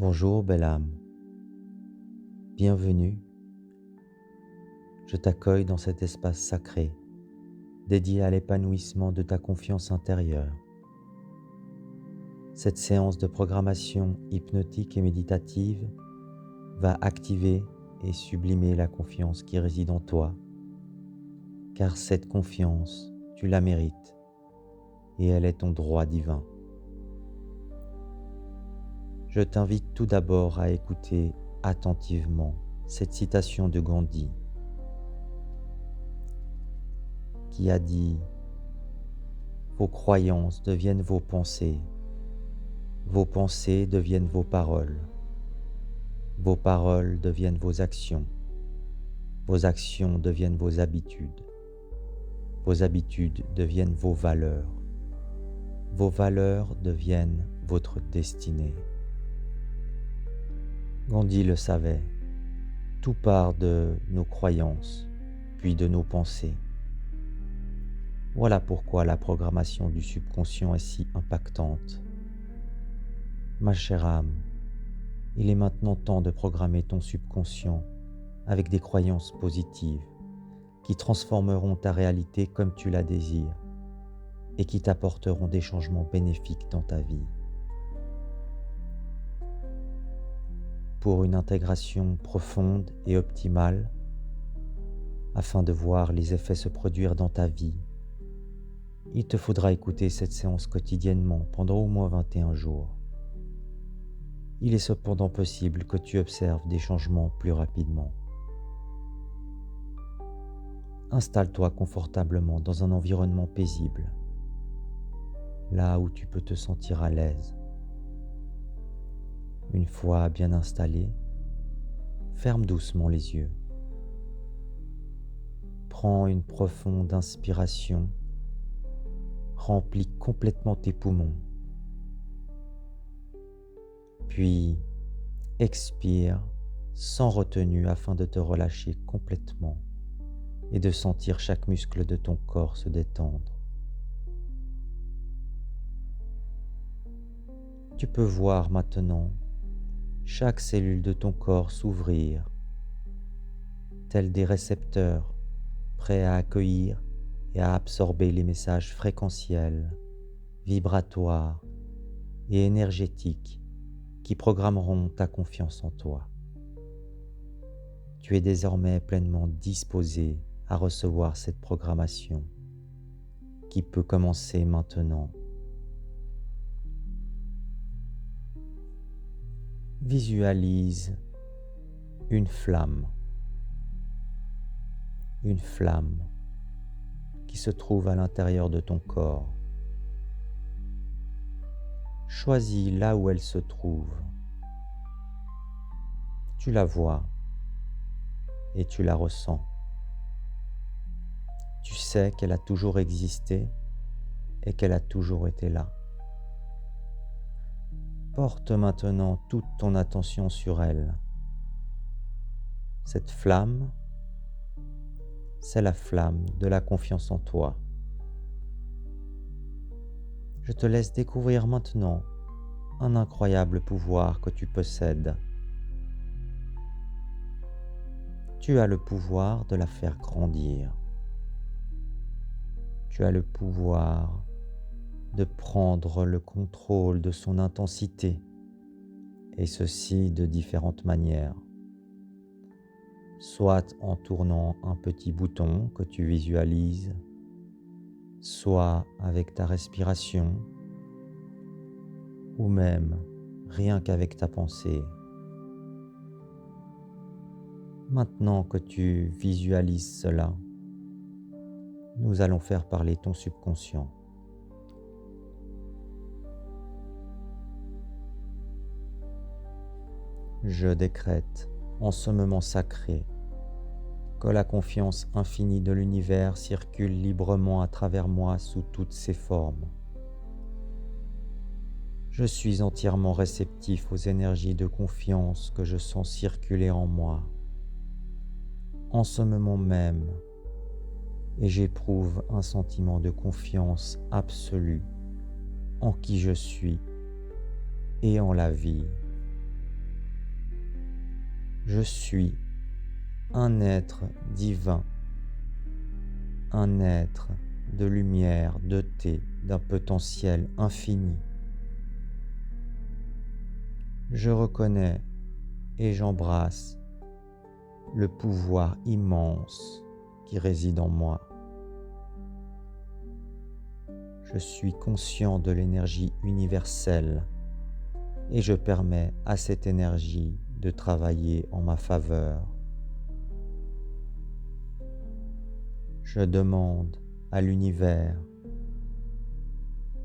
Bonjour belle âme, bienvenue. Je t'accueille dans cet espace sacré dédié à l'épanouissement de ta confiance intérieure. Cette séance de programmation hypnotique et méditative va activer et sublimer la confiance qui réside en toi, car cette confiance, tu la mérites et elle est ton droit divin. Je t'invite tout d'abord à écouter attentivement cette citation de Gandhi qui a dit « Vos croyances deviennent vos pensées deviennent vos paroles deviennent vos actions deviennent vos habitudes deviennent vos valeurs deviennent votre destinée. » Gandhi le savait, tout part de nos croyances, puis de nos pensées. Voilà pourquoi la programmation du subconscient est si impactante. Ma chère âme, il est maintenant temps de programmer ton subconscient avec des croyances positives qui transformeront ta réalité comme tu la désires et qui t'apporteront des changements bénéfiques dans ta vie. Pour une intégration profonde et optimale, afin de voir les effets se produire dans ta vie, il te faudra écouter cette séance quotidiennement pendant au moins 21 jours. Il est cependant possible que tu observes des changements plus rapidement. Installe-toi confortablement dans un environnement paisible, là où tu peux te sentir à l'aise. Une fois bien installé, ferme doucement les yeux. Prends une profonde inspiration, remplis complètement tes poumons. Puis expire sans retenue afin de te relâcher complètement et de sentir chaque muscle de ton corps se détendre. Tu peux voir maintenant chaque cellule de ton corps s'ouvrir, tels des récepteurs prêts à accueillir et à absorber les messages fréquentiels, vibratoires et énergétiques qui programmeront ta confiance en toi. Tu es désormais pleinement disposé à recevoir cette programmation qui peut commencer maintenant. Visualise une flamme qui se trouve à l'intérieur de ton corps. Choisis là où elle se trouve. Tu la vois et tu la ressens. Tu sais qu'elle a toujours existé et qu'elle a toujours été là. Porte maintenant toute ton attention sur elle. Cette flamme, c'est la flamme de la confiance en toi. Je te laisse découvrir maintenant un incroyable pouvoir que tu possèdes. Tu as le pouvoir de la faire grandir. Tu as le pouvoir de prendre le contrôle de son intensité, et ceci de différentes manières. Soit en tournant un petit bouton que tu visualises, soit avec ta respiration, ou même rien qu'avec ta pensée. Maintenant que tu visualises cela, nous allons faire parler ton subconscient. Je décrète en ce moment sacré que la confiance infinie de l'univers circule librement à travers moi sous toutes ses formes. Je suis entièrement réceptif aux énergies de confiance que je sens circuler en moi, en ce moment même, et j'éprouve un sentiment de confiance absolue en qui je suis et en la vie. Je suis un être divin, un être de lumière, dotée d'un potentiel infini. Je reconnais et j'embrasse le pouvoir immense qui réside en moi. Je suis conscient de l'énergie universelle et je permets à cette énergie de travailler en ma faveur. Je demande à l'univers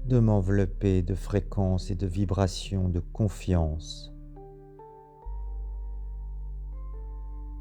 de m'envelopper de fréquences et de vibrations de confiance.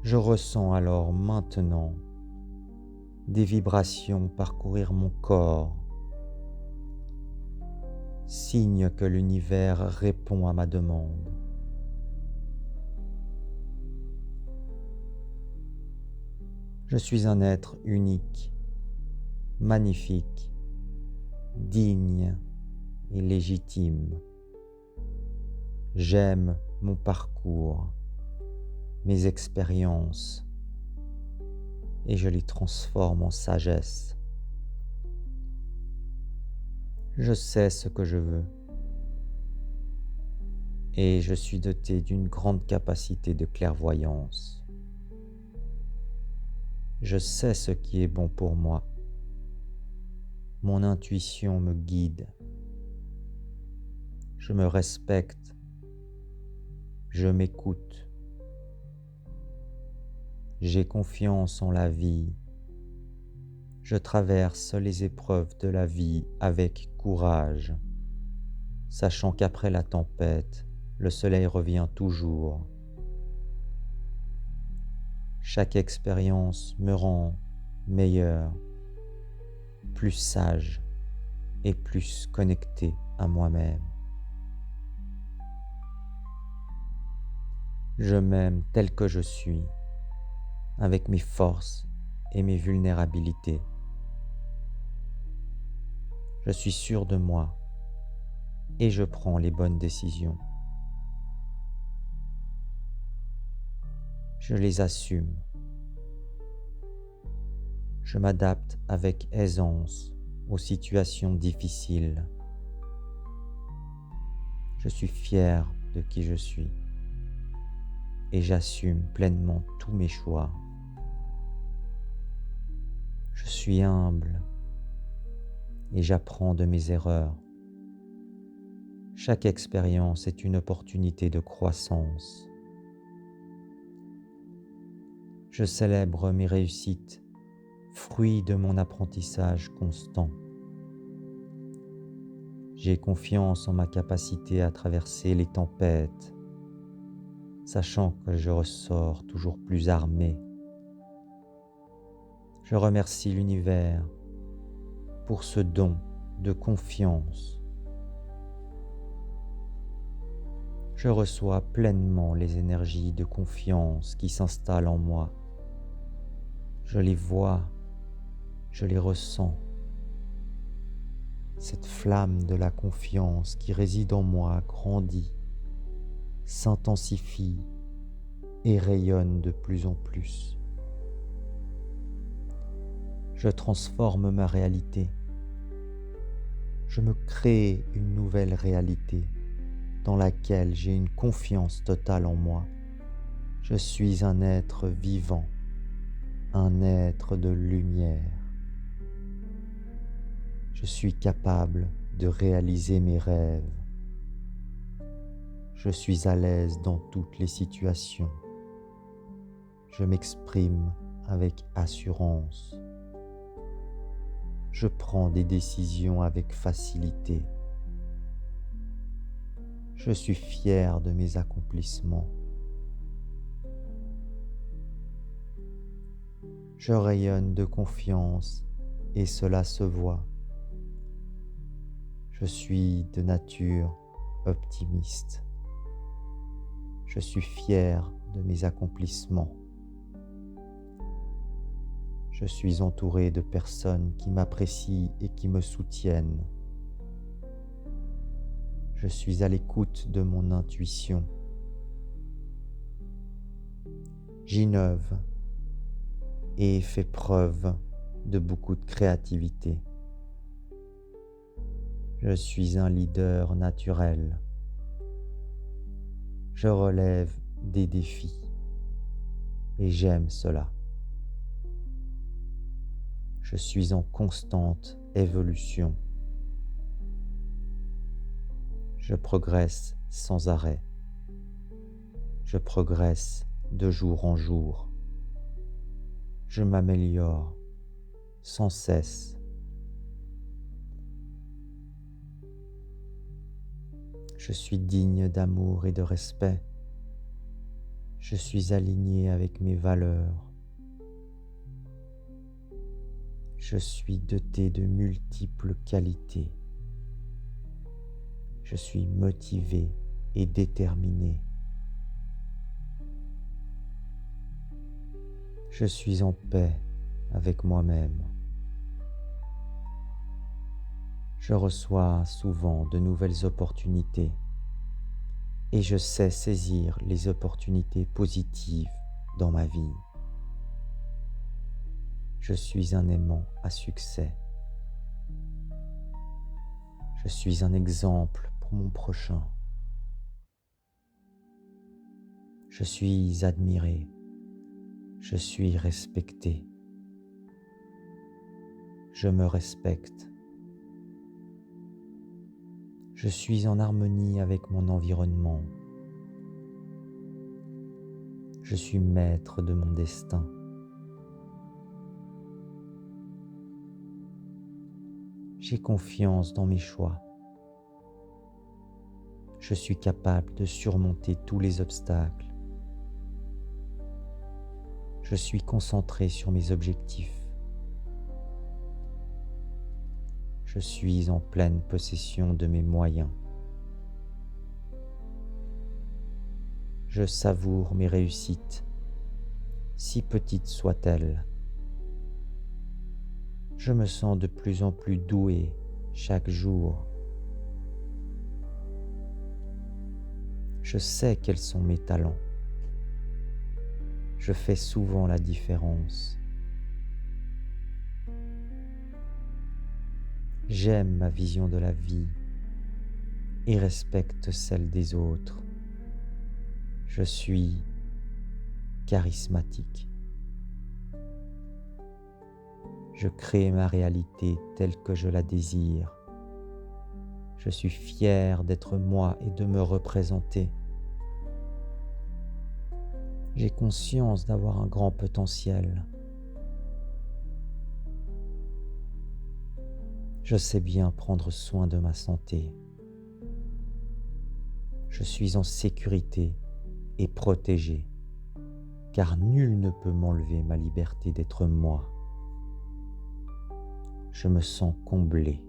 Je ressens alors maintenant des vibrations parcourir mon corps, signe que l'univers répond à ma demande. Je suis un être unique, magnifique, digne et légitime. J'aime mon parcours, mes expériences, et je les transforme en sagesse. Je sais ce que je veux, et je suis doté d'une grande capacité de clairvoyance. Je sais ce qui est bon pour moi. Mon intuition me guide. Je me respecte. Je m'écoute. J'ai confiance en la vie. Je traverse les épreuves de la vie avec courage, sachant qu'après la tempête, le soleil revient toujours. Chaque expérience me rend meilleur, plus sage et plus connecté à moi-même. Je m'aime tel que je suis, avec mes forces et mes vulnérabilités. Je suis sûr de moi et je prends les bonnes décisions. Je les assume. Je m'adapte avec aisance aux situations difficiles. Je suis fier de qui je suis et j'assume pleinement tous mes choix. Je suis humble et j'apprends de mes erreurs. Chaque expérience est une opportunité de croissance. Je célèbre mes réussites, fruit de mon apprentissage constant. J'ai confiance en ma capacité à traverser les tempêtes, sachant que je ressors toujours plus armé. Je remercie l'univers pour ce don de confiance. Je reçois pleinement les énergies de confiance qui s'installent en moi. Je les vois, je les ressens. Cette flamme de la confiance qui réside en moi grandit, s'intensifie et rayonne de plus en plus. Je transforme ma réalité. Je me crée une nouvelle réalité dans laquelle j'ai une confiance totale en moi. Je suis un être vivant, un être de lumière. Je suis capable de réaliser mes rêves. Je suis à l'aise dans toutes les situations. Je m'exprime avec assurance. Je prends des décisions avec facilité. Je suis fier de mes accomplissements. Je rayonne de confiance et cela se voit. Je suis de nature optimiste. Je suis fier de mes accomplissements. Je suis entouré de personnes qui m'apprécient et qui me soutiennent. Je suis à l'écoute de mon intuition. j'innove et fais preuve de beaucoup de créativité. Je suis un leader naturel. Je relève des défis et j'aime cela. Je suis en constante évolution. Je progresse sans arrêt. Je progresse de jour en jour. Je m'améliore sans cesse. Je suis digne d'amour et de respect. Je suis aligné avec mes valeurs. Je suis doté de multiples qualités. Je suis motivé et déterminé. Je suis en paix avec moi-même. Je reçois souvent de nouvelles opportunités et je sais saisir les opportunités positives dans ma vie. Je suis un aimant à succès. Je suis un exemple pour mon prochain. Je suis admiré. Je suis respecté. Je me respecte. Je suis en harmonie avec mon environnement. Je suis maître de mon destin. J'ai confiance dans mes choix. Je suis capable de surmonter tous les obstacles. Je suis concentré sur mes objectifs. Je suis en pleine possession de mes moyens. Je savoure mes réussites, si petites soient-elles. Je me sens de plus en plus doué chaque jour. Je sais quels sont mes talents. Je fais souvent la différence. J'aime ma vision de la vie et respecte celle des autres. Je suis charismatique. Je crée ma réalité telle que je la désire. Je suis fier d'être moi et de me représenter. J'ai conscience d'avoir un grand potentiel. Je sais bien prendre soin de ma santé. Je suis en sécurité et protégé, car nul ne peut m'enlever ma liberté d'être moi. Je me sens comblé.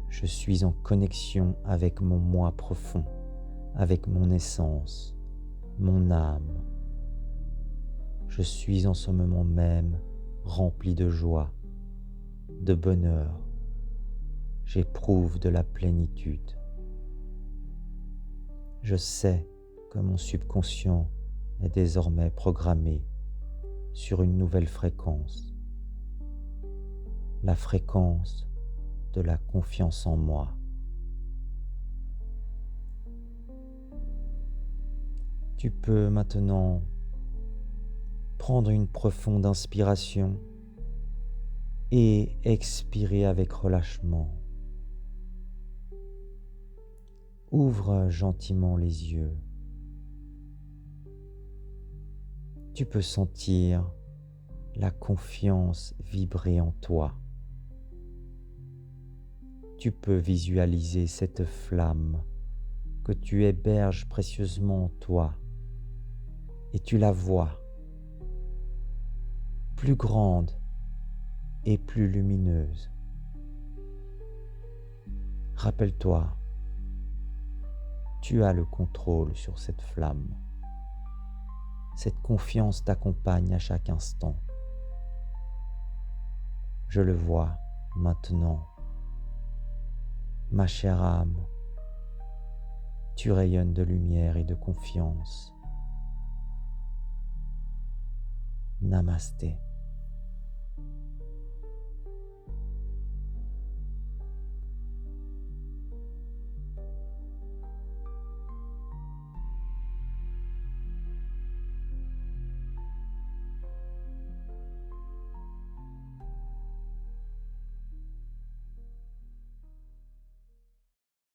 Je suis en connexion avec mon moi profond, avec mon essence, mon âme. Je suis en ce moment même rempli de joie, de bonheur. J'éprouve de la plénitude. Je sais que mon subconscient est désormais programmé sur une nouvelle fréquence, la fréquence de la confiance en moi. Tu peux maintenant prendre une profonde inspiration et expirer avec relâchement. Ouvre gentiment les yeux. Tu peux sentir la confiance vibrer en toi. Tu peux visualiser cette flamme que tu héberges précieusement en toi et tu la vois plus grande et plus lumineuse. Rappelle-toi, tu as le contrôle sur cette flamme. Cette confiance t'accompagne à chaque instant. Je le vois maintenant. Ma chère âme, tu rayonnes de lumière et de confiance. Namasté.